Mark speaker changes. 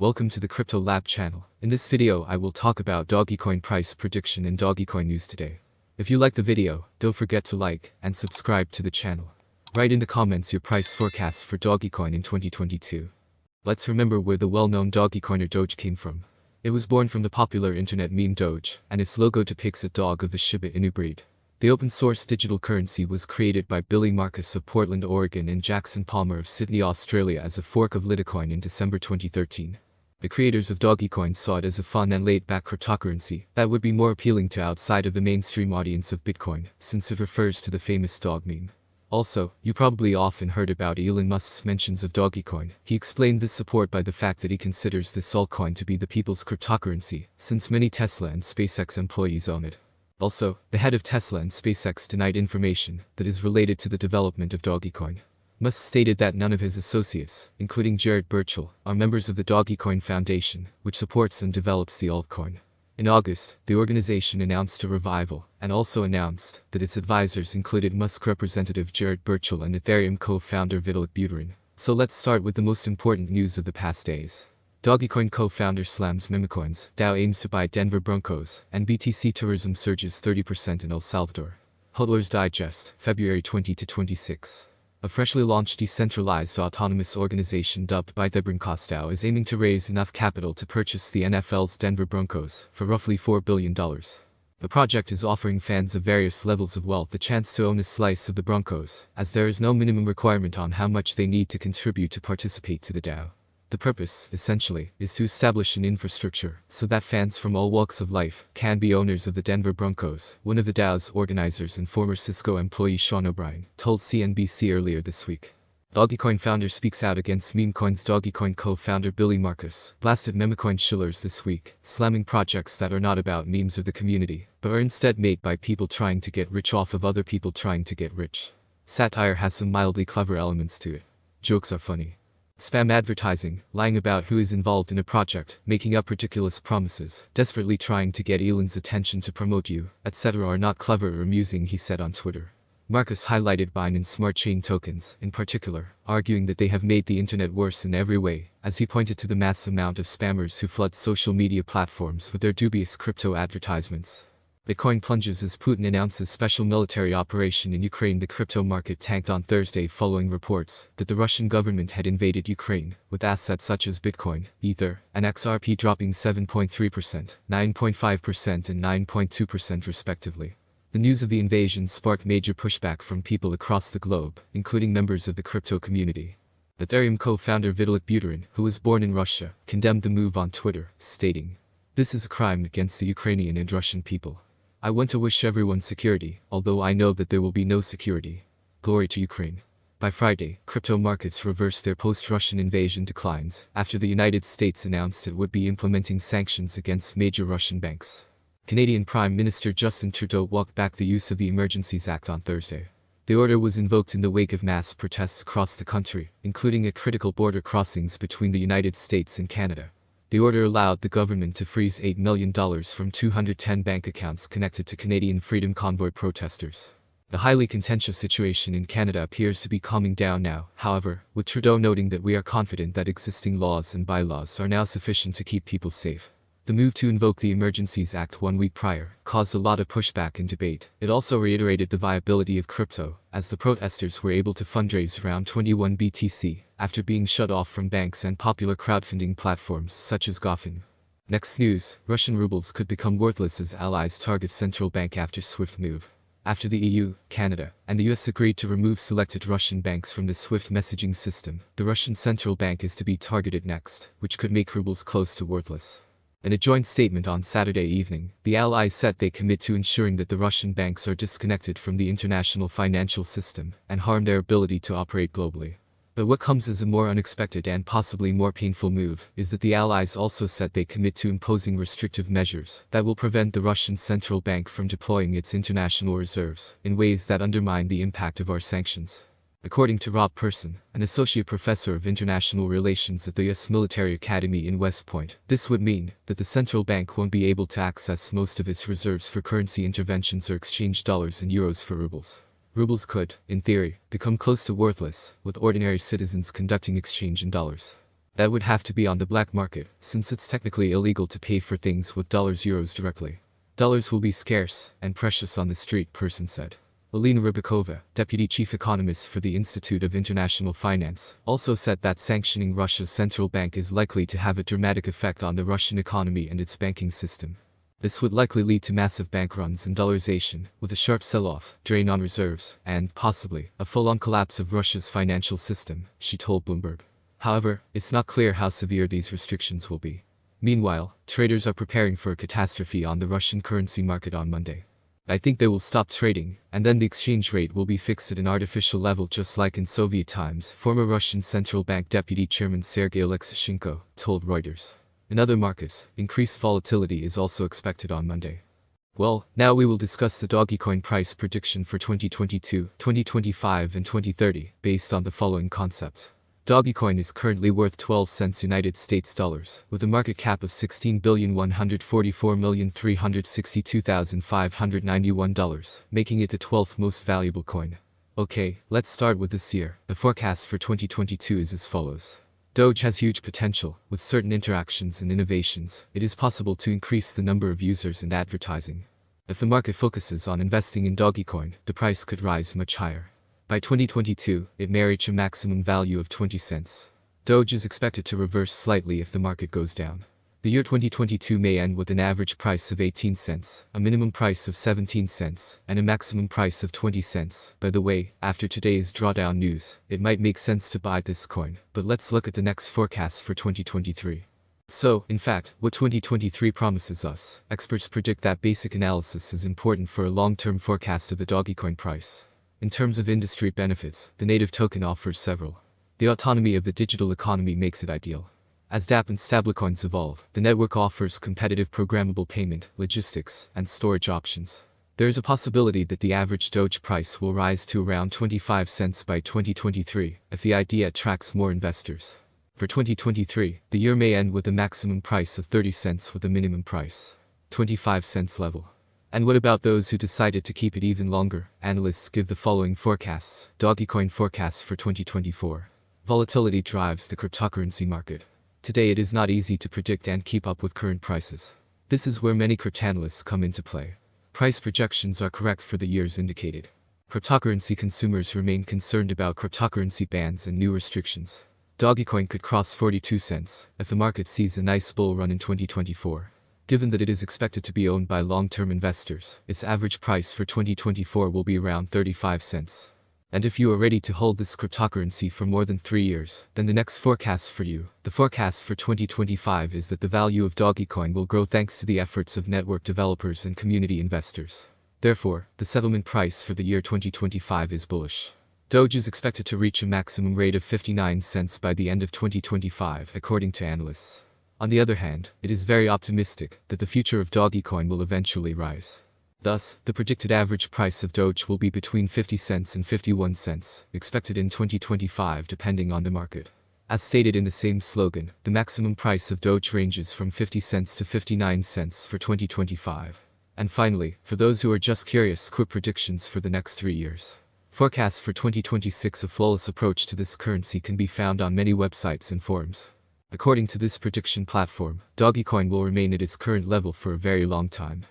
Speaker 1: Welcome to the Crypto Lab channel. In this video I will talk about Dogecoin price prediction and Dogecoin news today. If you like the video, don't forget to like and subscribe to the channel. Write in the comments your price forecast for Dogecoin in 2022. Let's remember where the well-known Dogecoin or Doge came from. It was born from the popular internet meme Doge, and its logo depicts a dog of the Shiba Inu breed. The open-source digital currency was created by Billy Marcus of Portland, Oregon and Jackson Palmer of Sydney, Australia as a fork of Litecoin in December 2013. The creators of Dogecoin saw it as a fun and laid-back cryptocurrency that would be more appealing to outside of the mainstream audience of Bitcoin, since it refers to the famous dog meme. Also, you probably often heard about Elon Musk's mentions of Dogecoin. He explained this support by the fact that he considers this altcoin to be the people's cryptocurrency, since many Tesla and SpaceX employees own it. Also, the head of Tesla and SpaceX denied information that is related to the development of Dogecoin. Musk stated that none of his associates, including Jared Birchall, are members of the Dogecoin Foundation, which supports and develops the altcoin. In August, the organization announced a revival, and also announced that its advisors included Musk representative Jared Birchall and Ethereum co-founder Vitalik Buterin. So let's start with the most important news of the past days. Dogecoin co-founder slams memecoins, Dow aims to buy Denver Broncos, and BTC tourism surges 30% in El Salvador. Hodler's Digest, February 20-26. A freshly launched decentralized autonomous organization dubbed by the DAO is aiming to raise enough capital to purchase the NFL's Denver Broncos for roughly $4 billion. The project is offering fans of various levels of wealth the chance to own a slice of the Broncos, as there is no minimum requirement on how much they need to contribute to participate to the DAO. The purpose, essentially, is to establish an infrastructure so that fans from all walks of life can be owners of the Denver Broncos, one of the DAO's organizers and former Cisco employee Sean O'Brien told CNBC earlier this week. Dogecoin founder speaks out against meme coins. Dogecoin co-founder Billy Marcus blasted memecoin shillers this week, slamming projects that are not about memes or the community, but are instead made by people trying to get rich off of other people trying to get rich. Satire has some mildly clever elements to it. Jokes are funny. Spam advertising, lying about who is involved in a project, making up ridiculous promises, desperately trying to get Elon's attention to promote you, etc. are not clever or amusing, he said on Twitter. Marcus highlighted Binance Smart Chain tokens, in particular, arguing that they have made the internet worse in every way, as he pointed to the mass amount of spammers who flood social media platforms with their dubious crypto advertisements. Bitcoin plunges as Putin announces special military operation in Ukraine. The crypto market tanked on Thursday following reports that the Russian government had invaded Ukraine, with assets such as Bitcoin, Ether, and XRP dropping 7.3%, 9.5% and 9.2% respectively. The news of the invasion sparked major pushback from people across the globe, including members of the crypto community. Ethereum co-founder Vitalik Buterin, who was born in Russia, condemned the move on Twitter, stating, "This is a crime against the Ukrainian and Russian people. I want to wish everyone security, although I know that there will be no security. Glory to Ukraine." By Friday, crypto markets reversed their post-Russian invasion declines after the United States announced it would be implementing sanctions against major Russian banks. Canadian Prime Minister Justin Trudeau walked back the use of the Emergencies Act on Thursday. The order was invoked in the wake of mass protests across the country, including at critical border crossings between the United States and Canada. The order allowed the government to freeze $8 million from 210 bank accounts connected to Canadian Freedom Convoy protesters. The highly contentious situation in Canada appears to be calming down now, however, with Trudeau noting that we are confident that existing laws and bylaws are now sufficient to keep people safe. The move to invoke the Emergencies Act 1 week prior caused a lot of pushback and debate. It also reiterated the viability of crypto, as the protesters were able to fundraise around 21 BTC after being shut off from banks and popular crowdfunding platforms such as GoFundMe. Next news, Russian rubles could become worthless as allies target central bank after SWIFT move. After the EU, Canada, and the US agreed to remove selected Russian banks from the SWIFT messaging system, the Russian central bank is to be targeted next, which could make rubles close to worthless. In a joint statement on Saturday evening, the allies said they commit to ensuring that the Russian banks are disconnected from the international financial system and harm their ability to operate globally. But what comes as a more unexpected and possibly more painful move is that the allies also said they commit to imposing restrictive measures that will prevent the Russian central bank from deploying its international reserves in ways that undermine the impact of our sanctions. According to Rob Person, an associate professor of international relations at the U.S. Military Academy in West Point, this would mean that the central bank won't be able to access most of its reserves for currency interventions or exchange dollars and euros for rubles. Rubles could, in theory, become close to worthless, with ordinary citizens conducting exchange in dollars. That would have to be on the black market, since it's technically illegal to pay for things with dollars euros directly. Dollars will be scarce and precious on the street, person said. Alina Rybakova, deputy chief economist for the Institute of International Finance, also said that sanctioning Russia's central bank is likely to have a dramatic effect on the Russian economy and its banking system. This would likely lead to massive bank runs and dollarization, with a sharp sell-off, drain on reserves, and, possibly, a full-on collapse of Russia's financial system, she told Bloomberg. However, it's not clear how severe these restrictions will be. Meanwhile, traders are preparing for a catastrophe on the Russian currency market on Monday. I think they will stop trading, and then the exchange rate will be fixed at an artificial level just like in Soviet times, former Russian Central Bank Deputy Chairman Sergei Alexishenko told Reuters. In other markets, increased volatility is also expected on Monday. Well, now we will discuss the Dogecoin price prediction for 2022, 2025 and 2030, based on the following concept. Dogecoin is currently worth 12 cents United States dollars, with a market cap of $16,144,362,591, making it the 12th most valuable coin. Okay, let's start with this year. The forecast for 2022 is as follows. Doge has huge potential. With certain interactions and innovations, it is possible to increase the number of users and advertising. If the market focuses on investing in Dogecoin, the price could rise much higher. By 2022, it may reach a maximum value of 20 cents. Doge is expected to reverse slightly if the market goes down. The year 2022 may end with an average price of 18 cents, a minimum price of 17 cents, and a maximum price of 20 cents. By the way, after today's drawdown news, it might make sense to buy this coin, but let's look at the next forecast for 2023. So, in fact, what 2023 promises us, experts predict that basic analysis is important for a long-term forecast of the Dogecoin price. In terms of industry benefits, the native token offers several. The autonomy of the digital economy makes it ideal. As dApp and stablecoins evolve, the network offers competitive programmable payment, logistics, and storage options. There is a possibility that the average Doge price will rise to around 25 cents by 2023, if the idea attracts more investors. For 2023, the year may end with a maximum price of 30 cents with a minimum price, 25 cents level. And what about those who decided to keep it even longer? Analysts give the following forecasts. Dogecoin forecasts for 2024. Volatility drives the cryptocurrency market. Today it is not easy to predict and keep up with current prices. This is where many cryptanalysts come into play. Price projections are correct for the years indicated. Cryptocurrency consumers remain concerned about cryptocurrency bans and new restrictions. Dogecoin could cross 42 cents if the market sees a nice bull run in 2024. Given that it is expected to be owned by long-term investors, its average price for 2024 will be around 35 cents. And if you are ready to hold this cryptocurrency for more than 3 years, then the next forecast for you, the forecast for 2025 is that the value of Dogecoin will grow thanks to the efforts of network developers and community investors. Therefore, the settlement price for the year 2025 is bullish. Doge is expected to reach a maximum rate of 59 cents by the end of 2025, according to analysts. On the other hand, it is very optimistic that the future of Dogecoin will eventually rise. Thus, the predicted average price of Doge will be between 50 cents and 51 cents, expected in 2025 depending on the market. As stated in the same slogan, the maximum price of Doge ranges from 50 cents to 59 cents for 2025. And finally, for those who are just curious, quick predictions for the next 3 years. Forecasts for 2026. A flawless approach to this currency can be found on many websites and forums. According to this prediction platform, Dogecoin will remain at its current level for a very long time.